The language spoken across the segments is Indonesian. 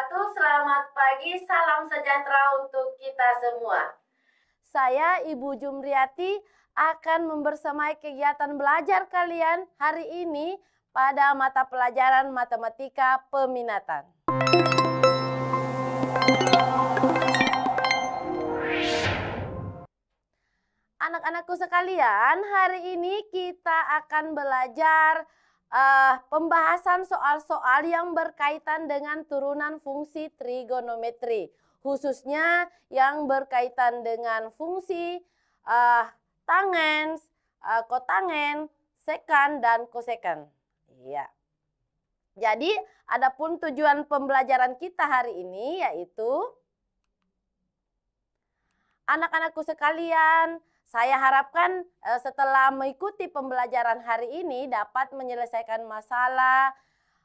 wabarakatuh. Selamat pagi, salam sejahtera untuk kita semua. Saya Ibu Jumriati akan membersamai kegiatan belajar kalian hari ini pada mata pelajaran matematika peminatan. Anak-anakku sekalian, hari ini kita akan belajar pembahasan soal-soal yang berkaitan dengan turunan fungsi trigonometri. Khususnya yang berkaitan dengan fungsi tangens, kotangen, sekan, dan kosekan. Iya. Jadi, adapun tujuan pembelajaran kita hari ini yaitu anak-anakku sekalian, saya harapkan setelah mengikuti pembelajaran hari ini dapat menyelesaikan masalah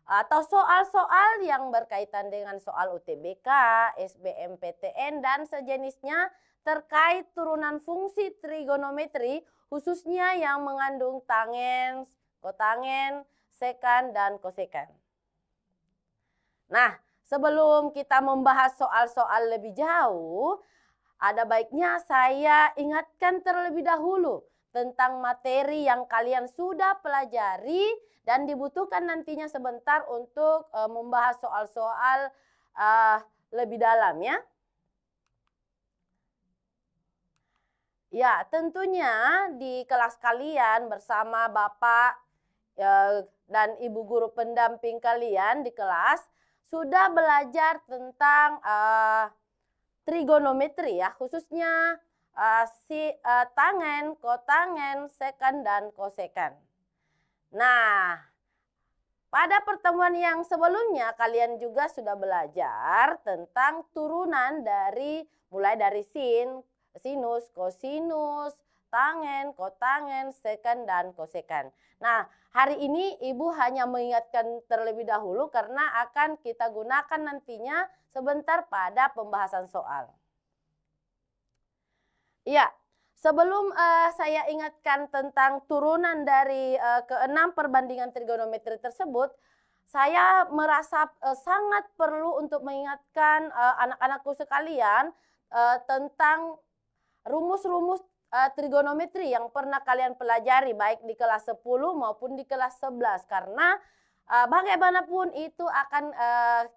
atau soal-soal yang berkaitan dengan soal UTBK, SBMPTN, dan sejenisnya terkait turunan fungsi trigonometri, khususnya yang mengandung tangens, kotangen, sekan, dan kosekan. Nah, sebelum kita membahas soal-soal lebih jauh, ada baiknya saya ingatkan terlebih dahulu tentang materi yang kalian sudah pelajari dan dibutuhkan nantinya sebentar untuk membahas soal-soal lebih dalam ya. Ya, tentunya di kelas kalian bersama Bapak dan Ibu guru pendamping kalian di kelas sudah belajar tentang trigonometri ya, khususnya tangen, kotangen, sekan, dan kosekan. Nah, pada pertemuan yang sebelumnya kalian juga sudah belajar tentang turunan dari mulai dari sinus, kosinus, tangen, kotangen, sekan, dan kosekan. Nah, hari ini Ibu hanya mengingatkan terlebih dahulu karena akan kita gunakan nantinya sebentar pada pembahasan soal. Ya, sebelum saya ingatkan tentang turunan dari keenam perbandingan trigonometri tersebut, saya merasa sangat perlu untuk mengingatkan anak-anakku sekalian tentang rumus-rumus trigonometri yang pernah kalian pelajari baik di kelas 10 maupun di kelas 11 karena bagaimanapun itu akan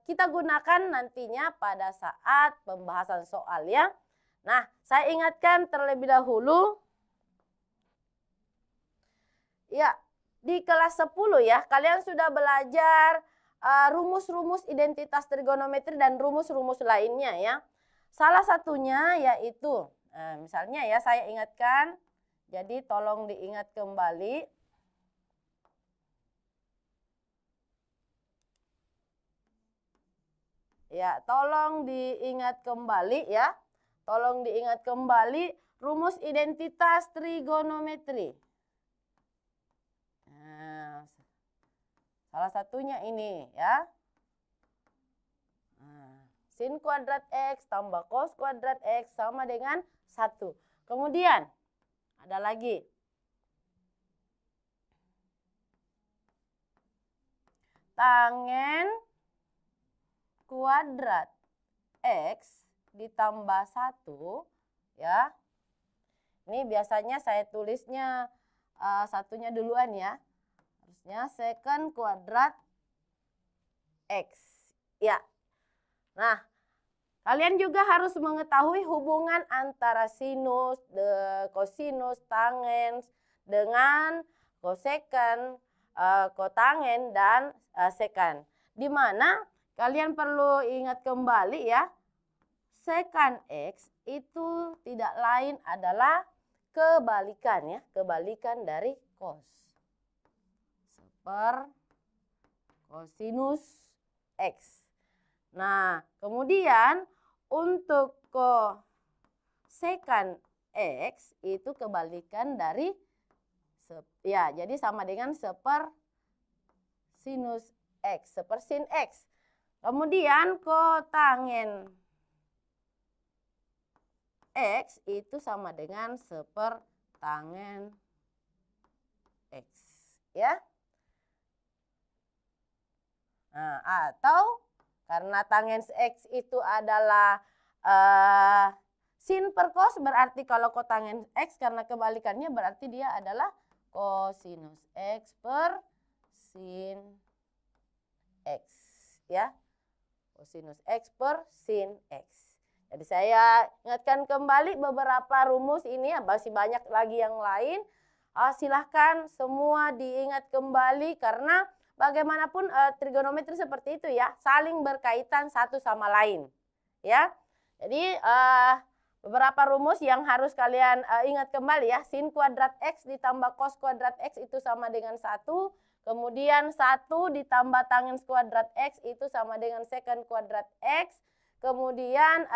kita gunakan nantinya pada saat pembahasan soal ya. Nah, saya ingatkan terlebih dahulu ya, di kelas 10 ya kalian sudah belajar rumus-rumus identitas trigonometri dan rumus-rumus lainnya ya. Salah satunya yaitu misalnya ya saya ingatkan, jadi tolong diingat kembali. Ya, tolong diingat kembali ya. Tolong diingat kembali rumus identitas trigonometri. Nah, salah satunya ini ya. Sin kuadrat X tambah cos kuadrat X sama dengan 1. Kemudian ada lagi. Tangen kuadrat X ditambah 1 ya. Ini biasanya saya tulisnya satunya duluan ya. Harusnya secant kuadrat X. Ya. Nah, kalian juga harus mengetahui hubungan antara sinus, kosinus, tangens dengan kosekan, kotangen, dan sekan. Di mana kalian perlu ingat kembali ya, sekan X itu tidak lain adalah kebalikan ya, kebalikan dari cos. Kosinus X. Nah, kemudian untuk kosekan X itu kebalikan dari ya, jadi sama dengan sinus X, sin X. Kemudian kotangen X itu sama dengan tangen X ya. Nah, atau Karena tangens X itu adalah sin per cos, berarti kalau kotangens X karena kebalikannya berarti dia adalah cosinus X per sin X. Ya, cosinus X per sin X. Jadi saya ingatkan kembali beberapa rumus ini, masih banyak lagi yang lain. Silahkan semua diingat kembali karena bagaimanapun trigonometri seperti itu ya, saling berkaitan satu sama lain. Ya, jadi beberapa rumus yang harus kalian ingat kembali ya. Sin kuadrat X ditambah cos kuadrat X itu sama dengan 1. Kemudian 1 ditambah tangens kuadrat X itu sama dengan secant kuadrat X. Kemudian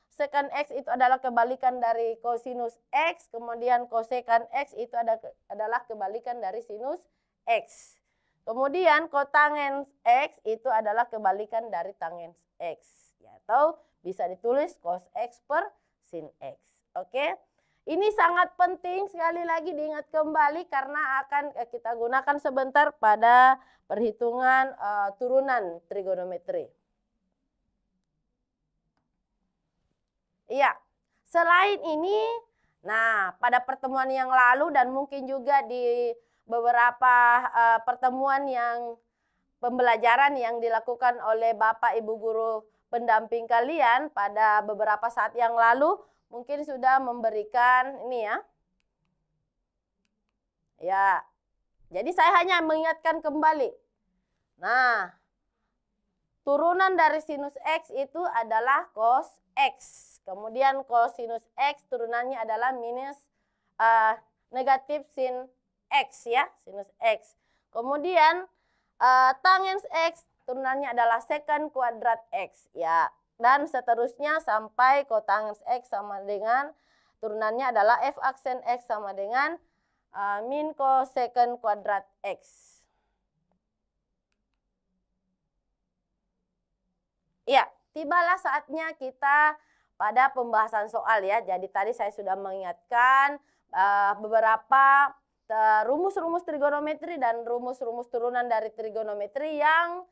secant X itu adalah kebalikan dari cosinus X. Kemudian cosecant X itu adalah kebalikan dari sinus X. Kemudian kotangens X itu adalah kebalikan dari tangens X. Ya, atau bisa ditulis cos X per sin X. Oke. Ini sangat penting sekali lagi diingat kembali karena akan kita gunakan sebentar pada perhitungan turunan trigonometri. Iya. Selain ini, nah pada pertemuan yang lalu dan mungkin juga di beberapa pertemuan yang pembelajaran yang dilakukan oleh Bapak Ibu guru pendamping kalian pada beberapa saat yang lalu mungkin sudah memberikan ini ya. Ya. Jadi saya hanya mengingatkan kembali. Nah, turunan dari sinus X itu adalah cos X. Kemudian cosinus X turunannya adalah minus negatif sin X ya, sinus X. Kemudian tangens X turunannya adalah secant kuadrat X ya. Dan seterusnya sampai kotangens X sama dengan turunannya adalah f aksen X sama dengan min cosecant kuadrat X. Ya, tibalah saatnya kita pada pembahasan soal ya. Jadi tadi saya sudah mengingatkan beberapa rumus-rumus trigonometri dan rumus-rumus turunan dari trigonometri yang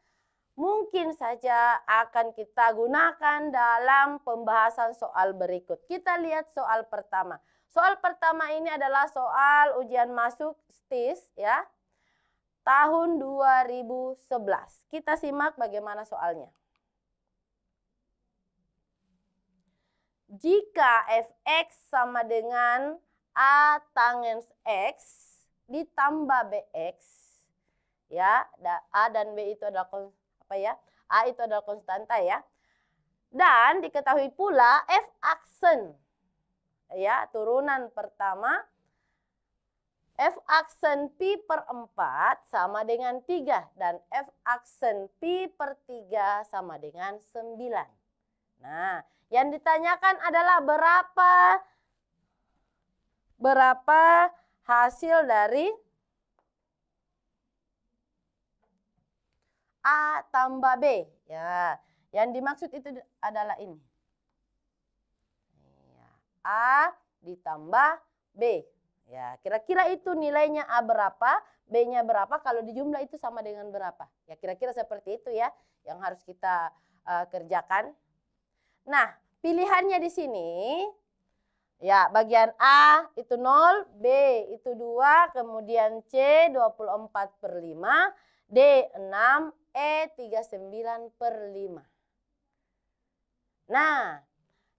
mungkin saja akan kita gunakan dalam pembahasan soal berikut. Kita lihat soal pertama. Soal pertama ini adalah soal ujian masuk STIS ya, tahun 2011. Kita simak bagaimana soalnya. Jika fx sama dengan a tangens x ditambah bx, ya, a dan b itu adalah apa ya? A itu adalah konstanta ya. Dan diketahui pula f aksen ya, turunan pertama f aksen pi per 4 sama dengan 3 dan f aksen pi per 3 sama dengan 9. Nah, yang ditanyakan adalah berapa hasil dari A tambah B. Ya, yang dimaksud itu adalah ini. A ditambah B. Ya, kira-kira itu nilainya A berapa, B-nya berapa, kalau dijumlah itu sama dengan berapa. Ya, kira-kira seperti itu ya yang harus kita kerjakan. Nah, pilihannya di sini ya, bagian A itu 0, B itu 2, kemudian C 24/5, D 6, E 39/5. Nah,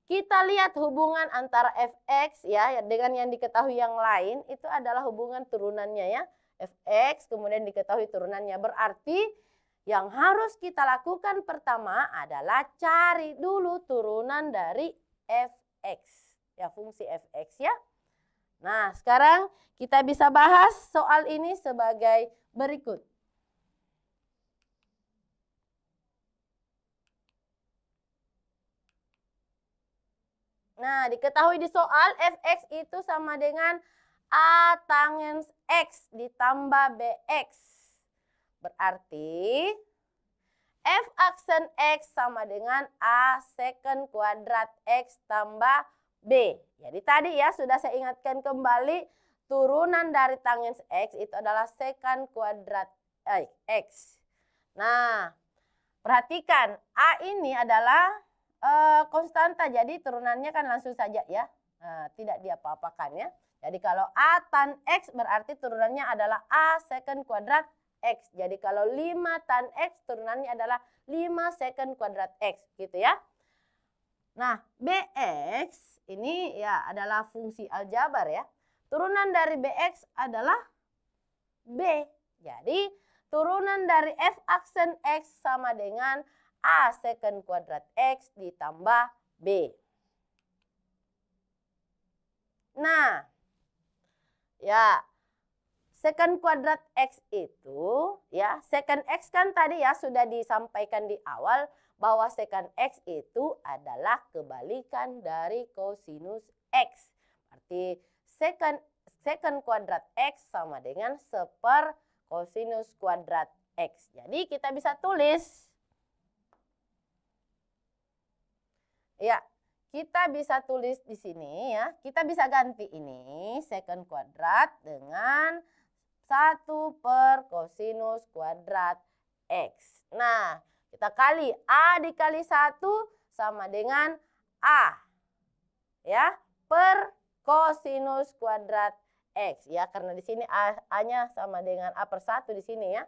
kita lihat hubungan antara fx ya dengan yang diketahui yang lain itu adalah hubungan turunannya ya. Fx kemudian diketahui turunannya, berarti yang harus kita lakukan pertama adalah cari dulu turunan dari fx ya, fungsi fx ya. Nah, sekarang kita bisa bahas soal ini sebagai berikut. Nah, diketahui di soal fx itu sama dengan a tangens x ditambah bx. Berarti f aksen x sama dengan a secant kuadrat x tambah b. Jadi tadi ya sudah saya ingatkan kembali, turunan dari tangens x itu adalah secant kuadrat x. Nah, perhatikan A ini adalah konstanta, jadi turunannya kan langsung saja ya. Tidak diapa-apakan ya. Jadi kalau A tan X berarti turunannya adalah A second kuadrat X. Jadi kalau 5 tan X turunannya adalah 5 second kuadrat X gitu ya. Nah BX ini ya adalah fungsi aljabar ya. Turunan dari BX adalah B. Jadi turunan dari F aksen X sama dengan A second kuadrat X ditambah B. Nah, ya second kuadrat X itu ya, second X kan tadi ya sudah disampaikan di awal bahwa second X itu adalah kebalikan dari kosinus X. Berarti second kuadrat X sama dengan seper kosinus kuadrat X. Jadi kita bisa tulis ya, kita bisa tulis di sini ya. Kita bisa ganti ini second kuadrat dengan 1 per kosinus kuadrat X. Nah, kita kali A dikali 1 sama dengan A. Ya, per kosinus kuadrat X. Ya, karena di sini A-nya sama dengan A per 1 di sini ya.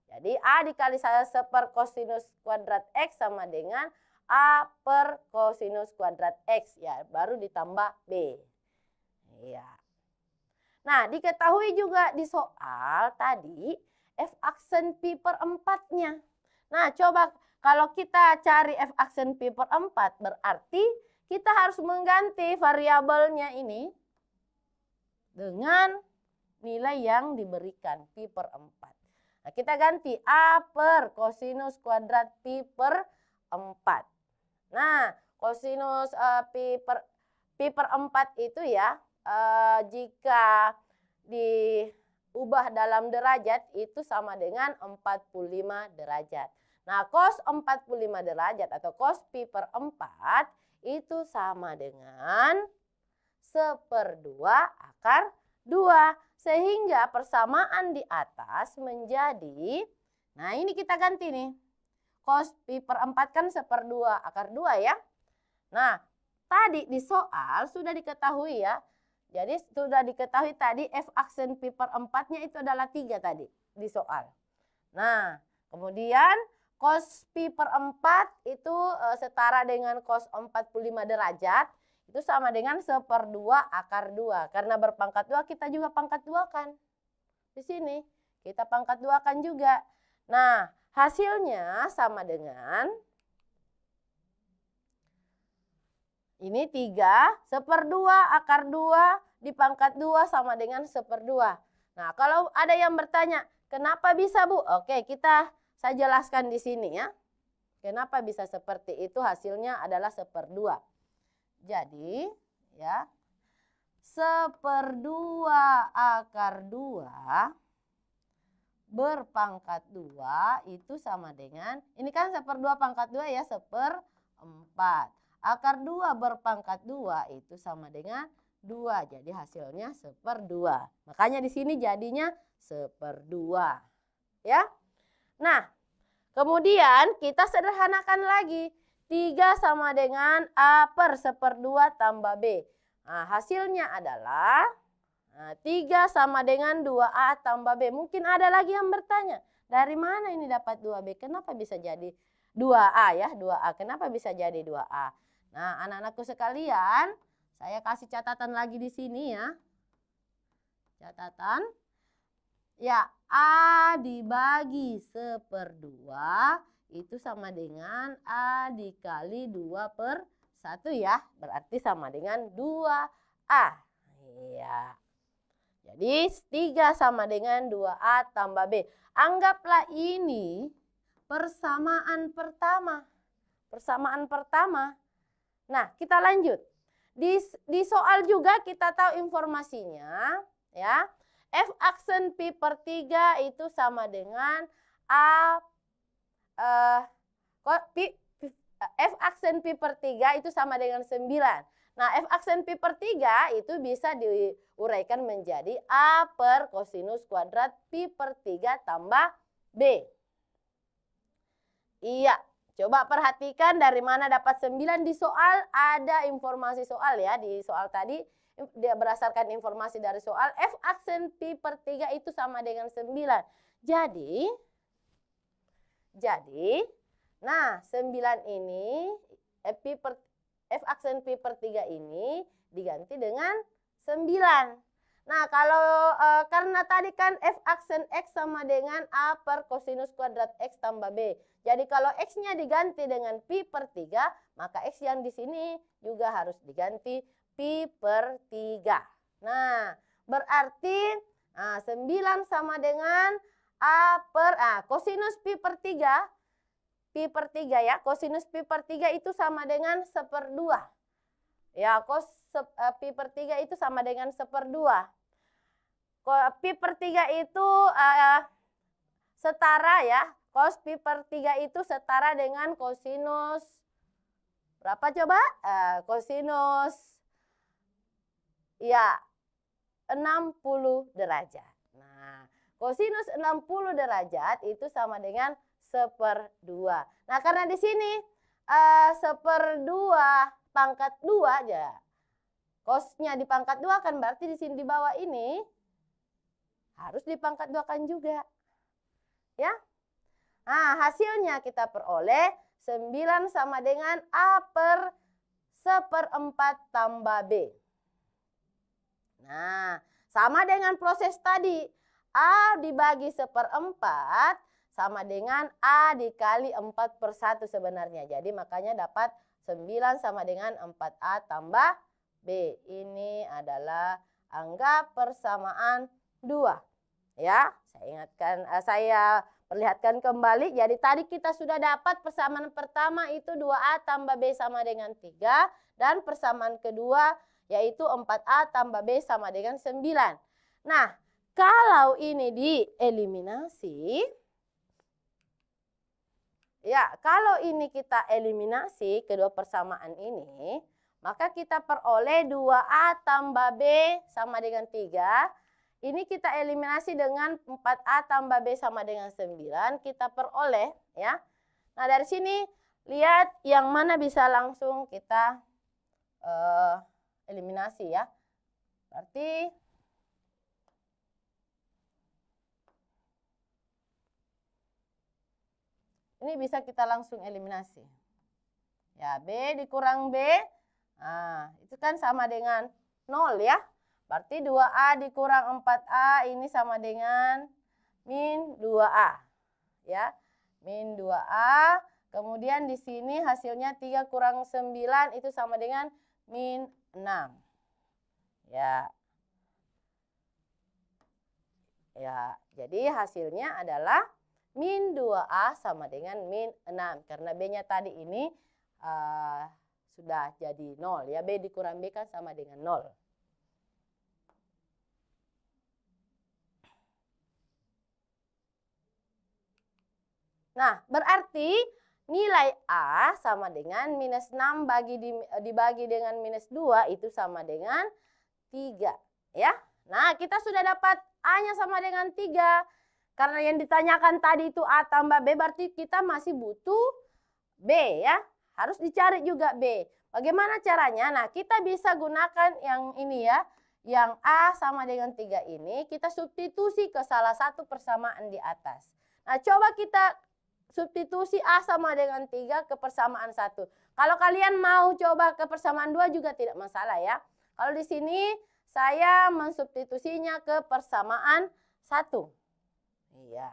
Jadi A dikali 1 per kosinus kuadrat X sama dengan A per kosinus kuadrat X ya, baru ditambah B. Ya. Nah, diketahui juga di soal tadi F aksen pi per 4-nya. Nah, coba kalau kita cari F aksen pi per 4 berarti kita harus mengganti variabelnya ini dengan nilai yang diberikan pi per 4. Nah, kita ganti A per kosinus kuadrat pi per 4. Nah, kosinus pi per 4 itu ya, jika diubah dalam derajat itu sama dengan 45 derajat. Nah, cos 45 derajat atau cos pi per 4 itu sama dengan 1/2 akar 2. Sehingga persamaan di atas menjadi, nah ini kita ganti nih. Cos pi per 4 kan 1/2 akar 2 ya. Nah, tadi di soal sudah diketahui ya. Jadi sudah diketahui tadi F aksen pi per 4-nya itu adalah 3 tadi di soal. Nah, kemudian cos pi per 4 itu setara dengan cos 45 derajat. Itu sama dengan 1/2 akar 2. Karena berpangkat 2 kita juga pangkat 2 kan. Di sini kita pangkat 2 kan juga. Nah, hasilnya sama dengan ini 3, 1/2 akar 2 dipangkat 2 sama dengan 1/2. Nah, kalau ada yang bertanya, kenapa bisa Bu? Oke, saya jelaskan di sini ya. Kenapa bisa seperti itu, hasilnya adalah 1/2. Jadi, ya, 1/2 akar 2 berpangkat 2 itu sama dengan, ini kan 1/2 pangkat 2 ya, 1/4. Akar 2 berpangkat 2 itu sama dengan 2. Jadi hasilnya 1/2. Makanya di sini jadinya 1/2. Ya. Nah, kemudian kita sederhanakan lagi. 3 sama dengan A per 1/2 tambah B. Nah, hasilnya adalah 3 sama dengan 2A tambah B. Mungkin ada lagi yang bertanya, dari mana ini dapat 2B? Kenapa bisa jadi 2A ya? 2A. Kenapa bisa jadi 2A? Nah, anak-anakku sekalian, saya kasih catatan lagi di sini ya. Catatan. Ya, A dibagi 1/2 itu sama dengan A dikali 2/1 ya. Berarti sama dengan 2A. Iya. Jadi 3 sama dengan 2A tambah B. Anggaplah ini persamaan pertama. Persamaan pertama. Nah, kita lanjut. Di soal juga kita tahu informasinya. Ya. F aksen pi per 3 itu sama dengan F aksen pi per 3 itu sama dengan 9. Nah, F aksen pi per 3 itu bisa diuraikan menjadi A per kosinus kuadrat pi per 3 tambah B. Iya, coba perhatikan dari mana dapat 9 di soal, ada informasi soal ya. Di soal tadi dia berdasarkan informasi dari soal, F aksen pi per 3 itu sama dengan 9. Jadi, nah 9 ini, F aksen pi per 3 ini diganti dengan 9. Nah, kalau karena tadi kan F aksen X sama dengan A per kosinus kuadrat X tambah B. Jadi kalau X-nya diganti dengan pi per 3, maka X yang di sini juga harus diganti pi per 3. Nah, berarti 9 sama dengan A per kosinus pi per 3. Pi per 3 ya, kosinus pi per 3 itu sama dengan 1/2. Ya, pi per 3 itu sama dengan 1/2. Pi per 3 itu setara ya. Cos pi per 3 itu setara dengan kosinus berapa coba? Kosinus ya 60 derajat. Nah, kosinus 60 derajat itu sama dengan 1/2. Nah, karena di sini 1/2 pangkat 2 aja. Cosnya dipangkat 2 kan berarti di sini di bawah ini harus dipangkat 2 kan juga. Ya. Nah, hasilnya kita peroleh 9 sama dengan A per 1/4 tambah B. Nah, sama dengan proses tadi. A dibagi 1/4 sama dengan A dikali 4/1 sebenarnya. Jadi makanya dapat 9 sama dengan 4A tambah B. Ini adalah angka persamaan 2. Ya, saya perlihatkan kembali. Jadi tadi kita sudah dapat persamaan pertama itu 2A tambah B sama dengan 3. Dan persamaan kedua yaitu 4A tambah B sama dengan 9. Nah, kalau ini dieliminasi, ya kalau ini kita eliminasi kedua persamaan ini, maka kita peroleh 2A tambah B sama dengan 3. Ini kita eliminasi dengan 4A tambah B sama dengan 9. Kita peroleh ya. Nah, dari sini lihat yang mana bisa langsung kita eliminasi ya. Berarti ini bisa kita langsung eliminasi. Ya, B dikurang B. Nah, itu kan sama dengan 0 ya. Berarti 2A dikurang 4A ini sama dengan min 2A. Ya, min 2A. Kemudian di sini hasilnya 3 kurang 9 itu sama dengan min 6. Ya. Ya, jadi hasilnya adalah min 2A sama dengan min 6. Karena B-nya tadi ini sudah jadi 0 ya. B dikurang B kan sama dengan 0. Nah, berarti nilai A sama dengan minus 6 dibagi dengan minus 2 itu sama dengan 3. Ya. Nah, kita sudah dapat A-nya sama dengan 3. Karena yang ditanyakan tadi itu A tambah B, berarti kita masih butuh B ya. Harus dicari juga B. Bagaimana caranya? Nah, kita bisa gunakan yang ini ya. Yang A sama dengan 3 ini kita substitusi ke salah satu persamaan di atas. Nah, coba kita substitusi A sama dengan 3 ke persamaan 1. Kalau kalian mau coba ke persamaan 2 juga tidak masalah ya. Kalau di sini saya mensubstitusinya ke persamaan 1. Iya.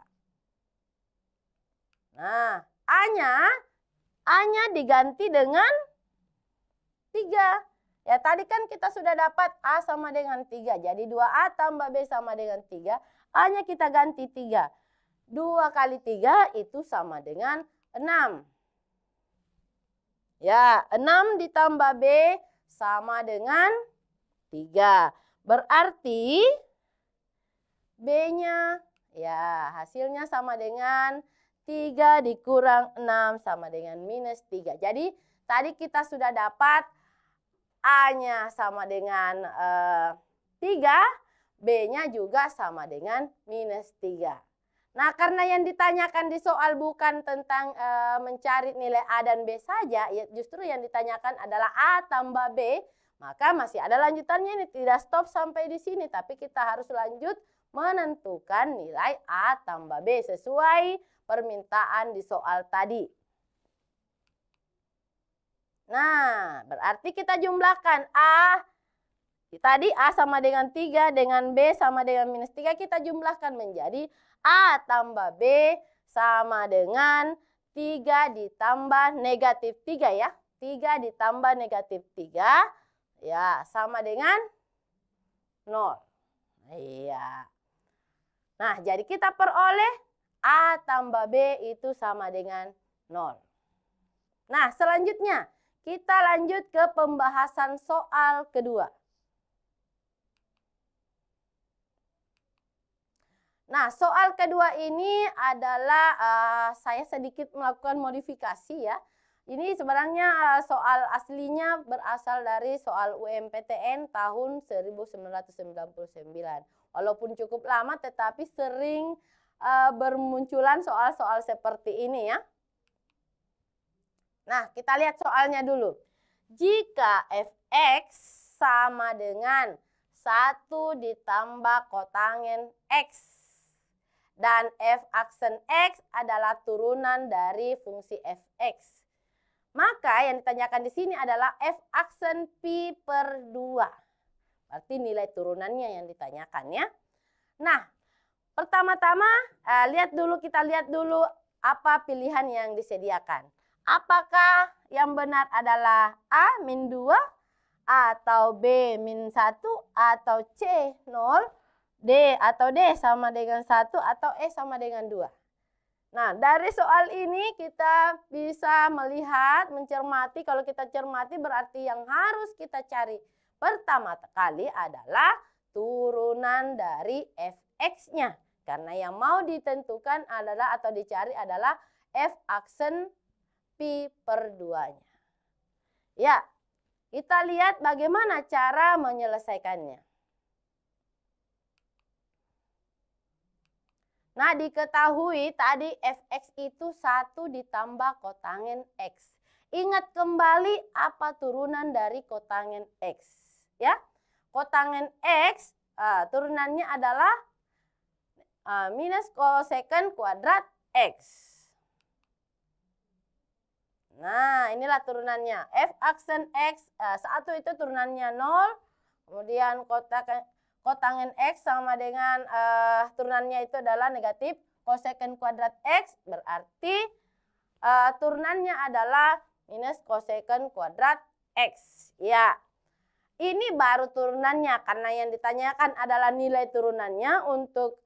Nah, A-nya diganti dengan 3. Ya, tadi kan kita sudah dapat A sama dengan 3. Jadi 2A tambah B sama dengan 3. A-nya kita ganti 3. 2 kali 3 itu sama dengan 6. Ya, 6 ditambah B sama dengan 3. Berarti B-nya ya hasilnya sama dengan 3 dikurang 6 sama dengan minus 3. Jadi tadi kita sudah dapat A-nya sama dengan 3, B-nya juga sama dengan minus 3. Nah, karena yang ditanyakan di soal bukan tentang mencari nilai A dan B saja, ya justru yang ditanyakan adalah A tambah B, maka masih ada lanjutannya ini, tidak stop sampai di sini, tapi kita harus lanjut menentukan nilai A tambah B sesuai permintaan di soal tadi. Nah, berarti kita jumlahkan A. Tadi A sama dengan 3, dengan B sama dengan minus 3, kita jumlahkan menjadi A tambah B sama dengan 3 ditambah negatif 3 ya. 3 ditambah negatif 3 ya sama dengan 0. Iya. Nah, jadi kita peroleh A tambah B itu sama dengan 0. Nah, selanjutnya kita lanjut ke pembahasan soal kedua. Nah, soal kedua ini adalah saya sedikit melakukan modifikasi ya. Ini sebenarnya soal aslinya berasal dari soal UMPTN tahun 1999. Walaupun cukup lama tetapi sering bermunculan soal-soal seperti ini ya. Nah, kita lihat soalnya dulu. Jika fx sama dengan 1 ditambah kotangen x dan f aksen x adalah turunan dari fungsi fx. Maka yang ditanyakan di sini adalah f aksen pi per 2. Berarti nilai turunannya yang ditanyakan ya. Nah, pertama-tama kita lihat dulu apa pilihan yang disediakan. Apakah yang benar adalah A min 2 atau B min 1 atau C 0? D atau D sama dengan 1 atau E sama dengan 2. Nah, dari soal ini kita bisa melihat, mencermati. Kalau kita cermati berarti yang harus kita cari pertama kali adalah turunan dari fx-nya. Karena yang mau ditentukan adalah atau dicari adalah f aksen pi per 2-nya. Ya, kita lihat bagaimana cara menyelesaikannya. Nah, diketahui tadi fx itu 1 ditambah kotangen x. Ingat kembali apa turunan dari kotangen x. Ya, kotangen x turunannya adalah minus cosecant kuadrat x. Nah, inilah turunannya. F aksen x 1 itu turunannya 0. Kemudian kotangen x sama dengan turunannya itu adalah negatif cosecant kuadrat x, berarti turunannya adalah minus cosecant kuadrat x. Ya, ini baru turunannya karena yang ditanyakan adalah nilai turunannya untuk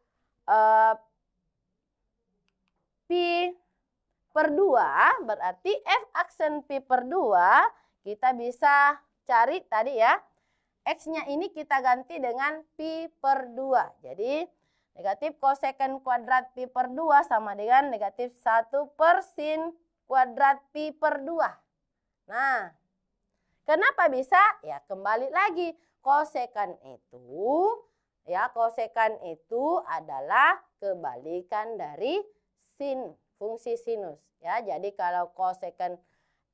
pi per 2, berarti f aksen pi per 2 kita bisa cari tadi ya. X-nya ini kita ganti dengan pi per 2. Jadi negatif cosecant kuadrat pi per 2 sama dengan negatif 1 per sin kuadrat pi per 2. Nah, kenapa bisa? Ya kembali lagi. Cosecant itu adalah kebalikan dari sin, fungsi sinus. Ya, jadi kalau cosecant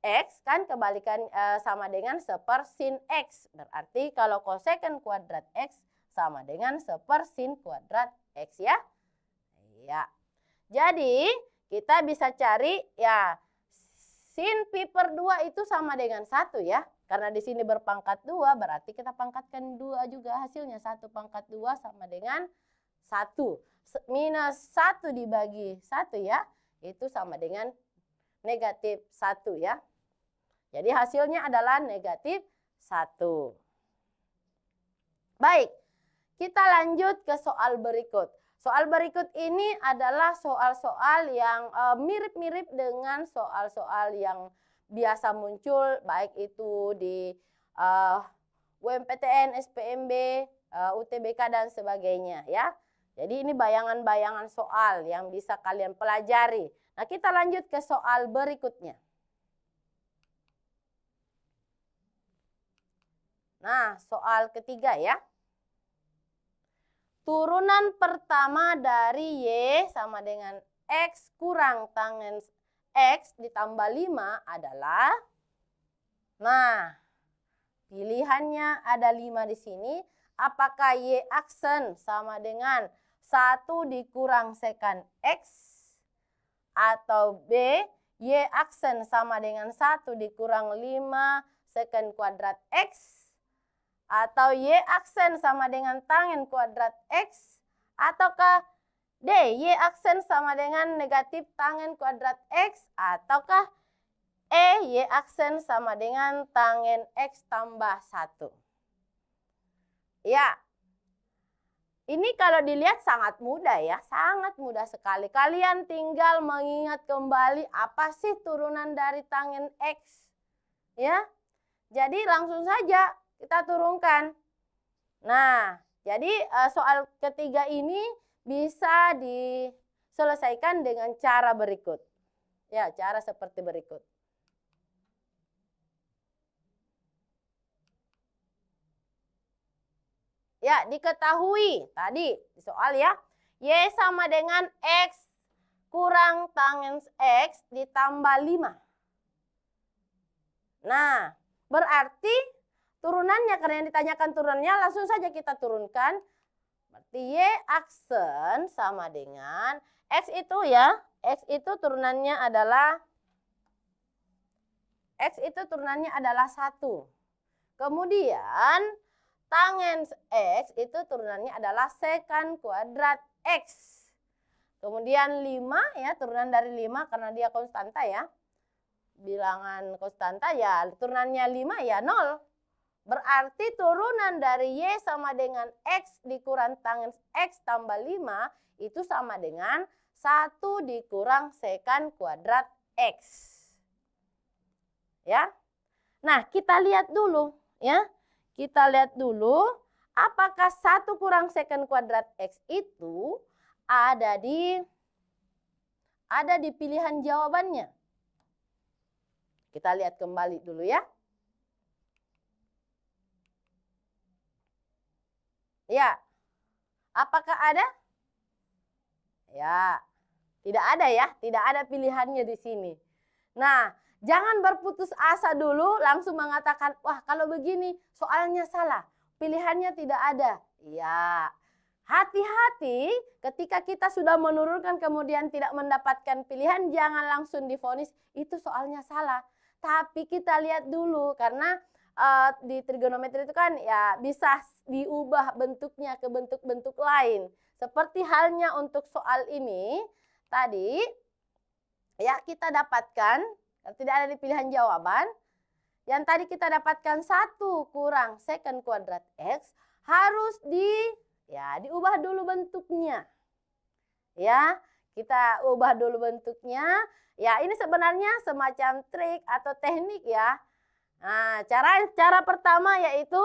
X kan kebalikan sama dengan sepersin X. Berarti kalau cosecant kuadrat X sama dengan sepersin kuadrat X ya. Iya. Jadi kita bisa cari ya sin pi per 2 itu sama dengan 1 ya. Karena di sini berpangkat 2 berarti kita pangkatkan 2 juga hasilnya. 1 pangkat 2 sama dengan 1. Minus 1 dibagi 1 ya. Itu sama dengan negatif 1 ya. Jadi hasilnya adalah negatif 1. Baik, kita lanjut ke soal berikut. Soal berikut ini adalah soal-soal yang mirip-mirip dengan soal-soal yang biasa muncul, baik itu di UMPTN, SPMB, UTBK, dan sebagainya ya. Jadi ini bayangan-bayangan soal yang bisa kalian pelajari. Nah, kita lanjut ke soal berikutnya. Nah, soal ketiga ya. turunan pertama dari Y sama dengan X kurang tangens X ditambah 5 adalah, nah pilihannya ada 5 di sini. Apakah Y aksen sama dengan 1 dikurang sekant X, atau B, Y aksen sama dengan 1 dikurang 5 sekant kuadrat X, atau Y aksen sama dengan tangen kuadrat X, ataukah D, Y aksen sama dengan negatif tangen kuadrat X, ataukah E, Y aksen sama dengan tangen X tambah 1. Ya, ini kalau dilihat sangat mudah ya, sangat mudah sekali. Kalian tinggal mengingat kembali apa sih turunan dari tangen X. Ya, jadi langsung saja kita turunkan. Nah, jadi soal ketiga ini bisa diselesaikan dengan cara berikut. Ya, cara seperti berikut. Ya, diketahui tadi di soal ya, Y sama dengan X kurang tangens X ditambah 5. Nah, berarti turunannya, karena yang ditanyakan turunannya, langsung saja kita turunkan. Berarti Y aksen sama dengan X itu ya, X itu turunannya adalah 1. Kemudian tangens X itu turunannya adalah sekant kuadrat X. Kemudian 5 ya, turunan dari 5 karena dia konstanta ya. Bilangan konstanta ya, turunannya 5 ya 0. Berarti turunan dari Y sama dengan X dikurang tangens X tambah 5 itu sama dengan 1 dikurang sekant kuadrat X. Ya. Nah, kita lihat dulu ya. Kita lihat dulu apakah 1 kurang sekant kuadrat X itu ada di pilihan jawabannya. Kita lihat kembali dulu ya. Ya, apakah ada? Ya, tidak ada ya, tidak ada pilihannya di sini. Nah, jangan berputus asa dulu langsung mengatakan, wah kalau begini soalnya salah, pilihannya tidak ada. Ya, hati-hati ketika kita sudah menurunkan kemudian tidak mendapatkan pilihan, jangan langsung divonis itu soalnya salah. Tapi kita lihat dulu karena di trigonometri itu kan ya bisa diubah bentuknya ke bentuk-bentuk lain. Seperti halnya untuk soal ini tadi ya kita dapatkan, tidak ada di pilihan jawaban. Yang tadi kita dapatkan 1 kurang sekant kuadrat X harus diubah dulu bentuknya. Ya, kita ubah dulu bentuknya. Ya, ini sebenarnya semacam trik atau teknik ya. Nah, cara pertama yaitu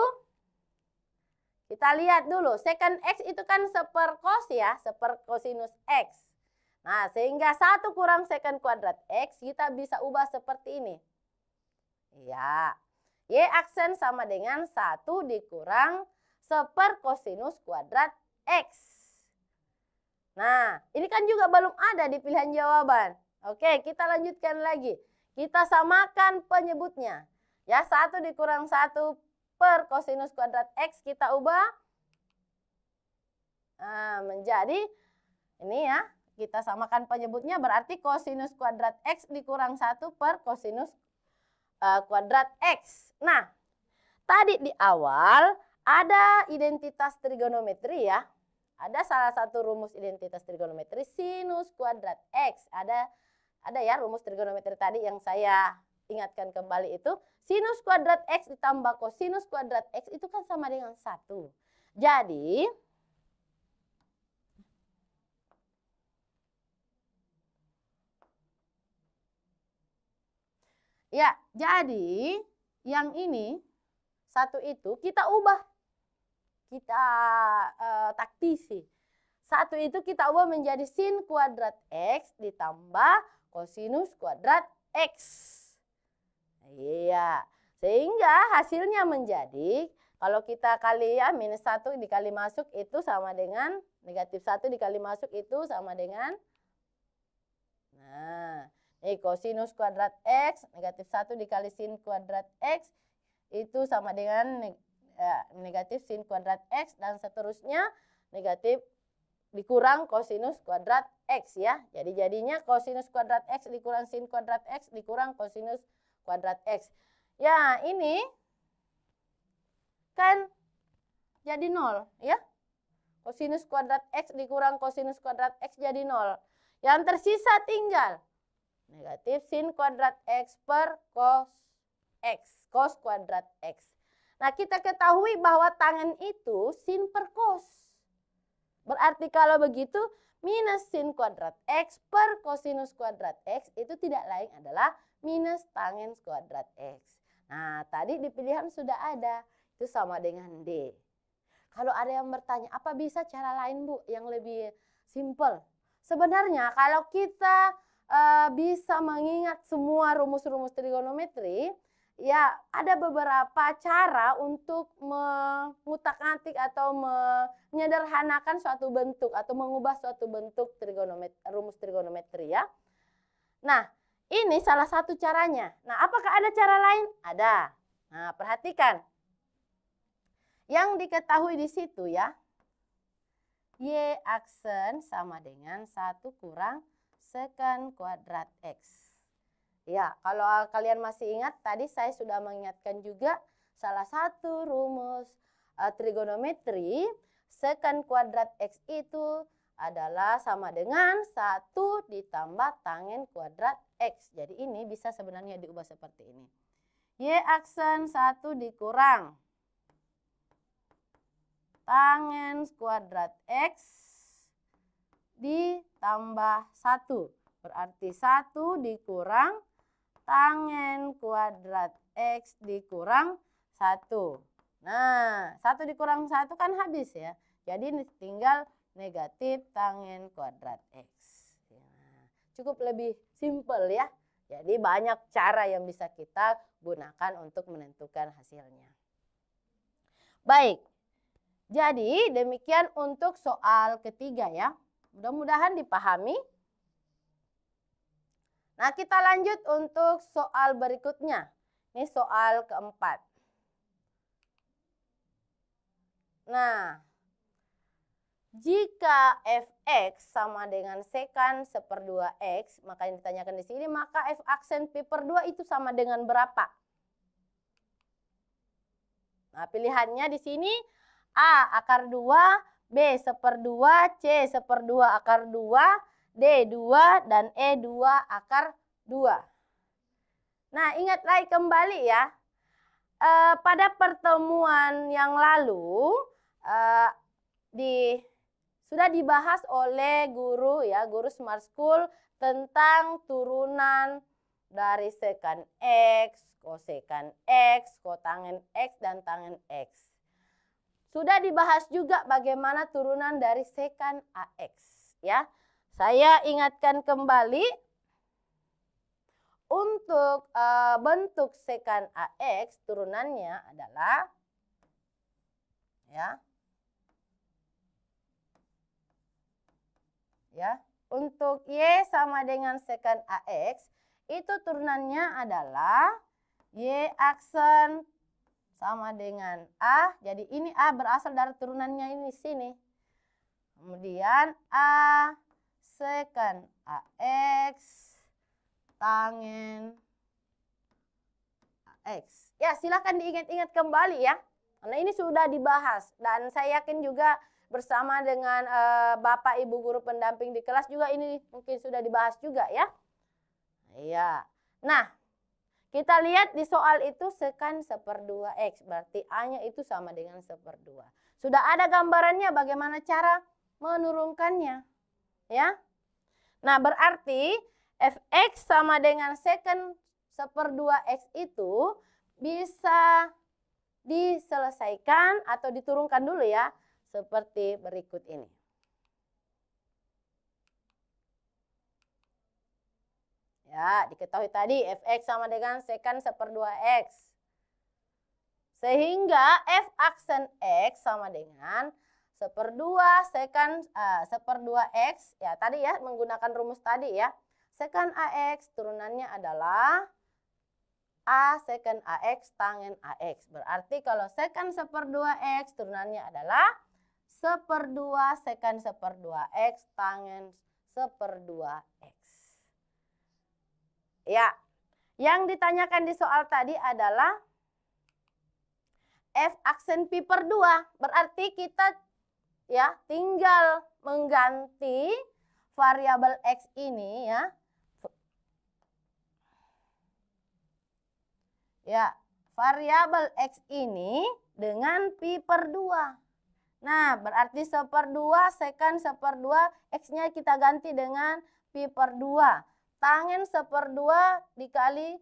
kita lihat dulu, sekant X itu kan seperkos ya, seperkosinus X. Nah, sehingga 1 kurang sekant kuadrat X kita bisa ubah seperti ini. Ya, Y aksen sama dengan 1 dikurang seperkosinus kuadrat X. Nah, ini kan juga belum ada di pilihan jawaban. Oke, kita lanjutkan lagi. Kita samakan penyebutnya. Ya, 1 dikurang 1 per kosinus kuadrat X kita ubah menjadi ini ya. Kita samakan penyebutnya berarti kosinus kuadrat X dikurang 1 per kosinus kuadrat X. Nah, tadi di awal ada identitas trigonometri ya. Ada salah satu rumus identitas trigonometri sinus kuadrat X. Ada ya rumus trigonometri tadi yang saya ingatkan kembali itu. Sinus kuadrat X ditambah kosinus kuadrat X itu kan sama dengan 1. Jadi ya, jadi yang ini 1 itu kita ubah. Kita taktisi. 1 itu kita ubah menjadi sin kuadrat X ditambah kosinus kuadrat X. Iya, sehingga hasilnya menjadi Kalau kita kali ya, minus 1 dikali masuk itu sama dengan negatif 1 dikali masuk itu sama dengan, nah, ini kosinus kuadrat X, negatif 1 dikali sin kuadrat X, itu sama dengan negatif sin kuadrat X, dan seterusnya negatif dikurang kosinus kuadrat X ya. Jadi jadinya kosinus kuadrat X dikurang sin kuadrat X dikurang kosinus kuadrat X. Ya, ini kan jadi 0 ya. Kosinus kuadrat X dikurang kosinus kuadrat X jadi 0. Yang tersisa tinggal negatif sin kuadrat X per cos X, cos kuadrat X. Nah, kita ketahui bahwa tangen itu sin per cos. Berarti kalau begitu minus sin kuadrat X per kosinus kuadrat X itu tidak lain adalah minus tangen kuadrat X. Nah, tadi di pilihan sudah ada, itu sama dengan D. Kalau ada yang bertanya, apa bisa cara lain Bu yang lebih simple? Sebenarnya kalau kita bisa mengingat semua rumus-rumus trigonometri, ya ada beberapa cara untuk mengutak-atik atau menyederhanakan suatu bentuk atau mengubah suatu bentuk rumus trigonometri ya. Nah, ini salah satu caranya. Nah, apakah ada cara lain? Ada. Nah, perhatikan. Yang diketahui di situ ya, Y aksen sama dengan 1 kurang sekant kuadrat X. Ya, kalau kalian masih ingat, tadi saya sudah mengingatkan juga salah satu rumus trigonometri, sekant kuadrat X itu adalah sama dengan 1 ditambah tangen kuadrat X. Jadi ini bisa sebenarnya diubah seperti ini. Y aksen 1 dikurang tangen kuadrat X ditambah 1. Berarti 1 dikurang tangen kuadrat X dikurang 1. Nah, 1 dikurang 1 kan habis ya. Jadi tinggal negatif tangen kuadrat X. Ya, cukup lebih simpel ya. Jadi banyak cara yang bisa kita gunakan untuk menentukan hasilnya. Baik. Jadi demikian untuk soal ketiga ya. Mudah-mudahan dipahami. Nah, kita lanjut untuk soal berikutnya. Ini soal keempat. Nah, jika fx sama dengan sekant /2 x, maka yang ditanyakan di sini, maka f aksen pi per 2 itu sama dengan berapa? Nah, pilihannya di sini A akar 2, B 1/2, C 1/2 akar 2, D 2, dan E 2 akar 2. Nah, ingat lagi kembali ya, pada pertemuan yang lalu sudah dibahas oleh guru ya, guru Smart School tentang turunan dari sekant X, kosekant X, kotangen X, dan tangen X. Sudah dibahas juga bagaimana turunan dari sekant AX ya. Saya ingatkan kembali untuk bentuk sekant AX turunannya adalah ya. Untuk Y sama dengan sekant AX itu turunannya adalah Y aksen sama dengan A. Jadi ini A berasal dari turunannya ini sini. Kemudian A sekant AX tangen AX. Ya, silakan diingat-ingat kembali ya. Karena ini sudah dibahas dan saya yakin juga bersama dengan Bapak Ibu guru pendamping di kelas juga ini mungkin sudah dibahas juga ya. Iya. Nah, kita lihat di soal itu sekant 1/2 X, berarti A-nya itu sama dengan 1/2. Sudah ada gambarannya bagaimana cara menurunkannya. Ya. Nah, berarti fx sama dengan sekant 1/2 X itu bisa diselesaikan atau diturunkan dulu ya, seperti berikut ini. Ya, diketahui tadi fx sama dengan sekant 1/2 X. Sehingga f aksen X sama dengan 1/2 X, ya tadi ya, menggunakan rumus tadi ya. Sekant AX turunannya adalah A sekant AX tangen AX. Berarti kalau sekant 1/2 X turunannya adalah 1/2 sekant 1/2 X tangen 1/2 X. Ya, yang ditanyakan di soal tadi adalah F aksen pi per 2. Berarti kita ya tinggal mengganti variabel X ini ya. Ya, variabel X ini dengan pi per 2. Nah, berarti 1/2 sekant 1/2 X-nya kita ganti dengan pi per 2. Tangen 1/2 dikali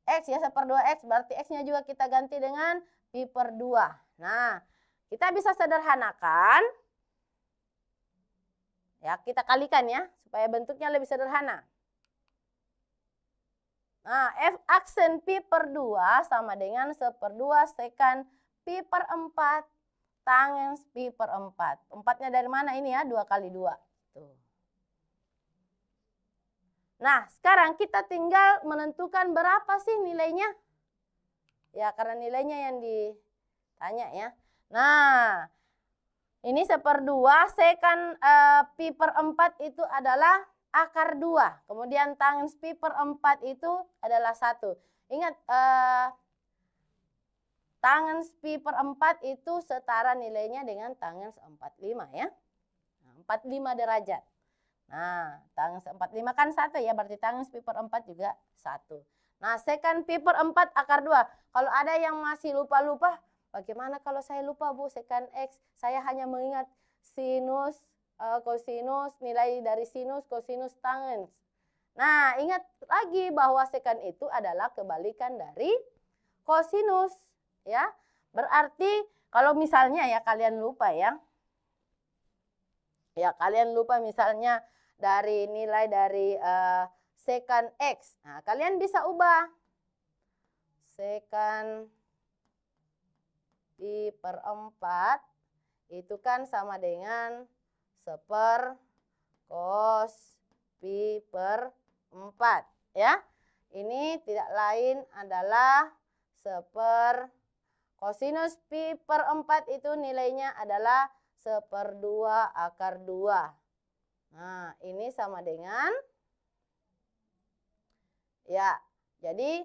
X ya, 1/2 X, berarti X-nya juga kita ganti dengan pi per 2. Nah, kita bisa sederhanakan. Ya, kita kalikan ya, supaya bentuknya lebih sederhana. Nah, F aksen pi per 2 sama dengan 1/2 sekant pi per 4 tangen pi per 4. 4-nya dari mana ini ya? 2 kali 2. Tuh. Nah, sekarang kita tinggal menentukan berapa sih nilainya. Ya, karena nilainya yang ditanya ya. Nah, ini 1/2 sekant pi per 4 itu adalah akar 2. Kemudian tangen pi per 4 itu adalah 1. Ingat, tangen pi per 4 itu setara nilainya dengan tangen 45 ya. Nah, 45 derajat. Nah, tangen 45 kan 1 ya, berarti tangen pi per 4 juga 1. Nah, sekant pi per 4 akar 2. Kalau ada yang masih lupa-lupa, bagaimana kalau saya lupa Bu, sekant X? Saya hanya mengingat sinus, kosinus, nilai dari sinus, kosinus, tangens. Nah, ingat lagi bahwa sekant itu adalah kebalikan dari kosinus. Ya, berarti kalau misalnya ya kalian lupa ya. Ya, kalian lupa misalnya dari nilai dari sekant X. Nah, kalian bisa ubah. Sekant pi per 4 itu kan sama dengan 1/4 cos pi per 4 ya. Ini tidak lain adalah 1/4 kosinus pi per 4 itu nilainya adalah 1/2 akar 2. Nah, ini sama dengan ya, jadi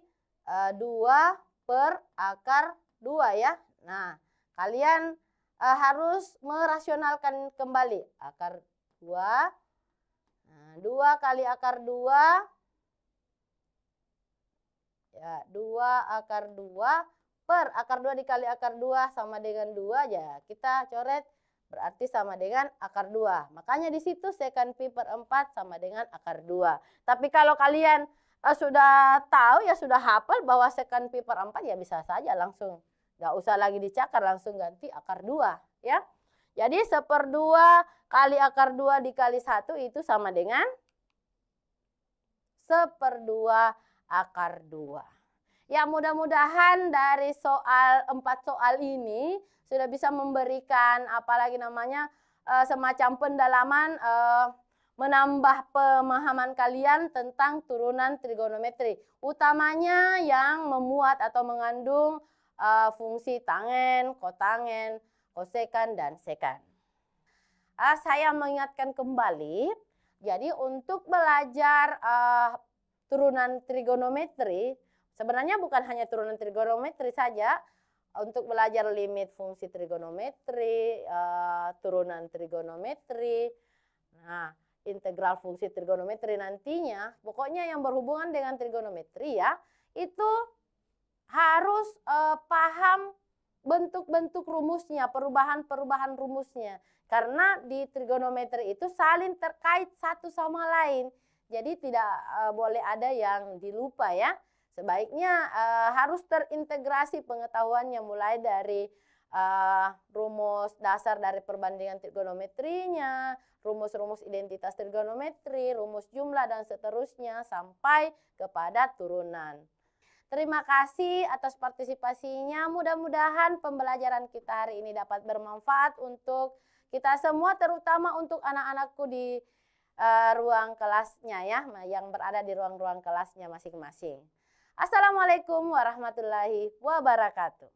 2 per akar 2 ya. Nah, kalian harus merasionalkan kembali. Akar 2. Nah, 2 kali akar 2. Ya, 2 akar 2 per akar 2 dikali akar 2 sama dengan 2 ya. Kita coret berarti sama dengan akar 2. Makanya di situ sekant pi per 4 sama dengan akar 2. Tapi kalau kalian sudah tahu ya, sudah hafal bahwa sekant pi per 4 ya bisa saja langsung. Nggak usah lagi dicakar, langsung ganti akar 2 ya. Jadi 1/2 kali akar 2 dikali 1 itu sama dengan 1/2 akar 2. Ya, mudah-mudahan dari 4 soal ini sudah bisa memberikan apalagi namanya semacam pendalaman, menambah pemahaman kalian tentang turunan trigonometri. Utamanya yang memuat atau mengandung fungsi tangen, kotangen, kosekan, dan sekan. Saya mengingatkan kembali, jadi untuk belajar turunan trigonometri, sebenarnya bukan hanya turunan trigonometri saja, untuk belajar limit fungsi trigonometri, turunan trigonometri, nah, integral fungsi trigonometri nantinya, pokoknya yang berhubungan dengan trigonometri ya, itu harus paham bentuk-bentuk rumusnya, perubahan-perubahan rumusnya. Karena di trigonometri itu saling terkait satu sama lain. Jadi tidak boleh ada yang dilupa ya. Sebaiknya harus terintegrasi pengetahuannya mulai dari rumus dasar dari perbandingan trigonometrinya, rumus-rumus identitas trigonometri, rumus jumlah dan seterusnya sampai kepada turunan. Terima kasih atas partisipasinya. Mudah-mudahan pembelajaran kita hari ini dapat bermanfaat untuk kita semua, terutama untuk anak-anakku di ruang kelasnya ya, yang berada di ruang-ruang kelasnya masing-masing. Assalamualaikum warahmatullahi wabarakatuh.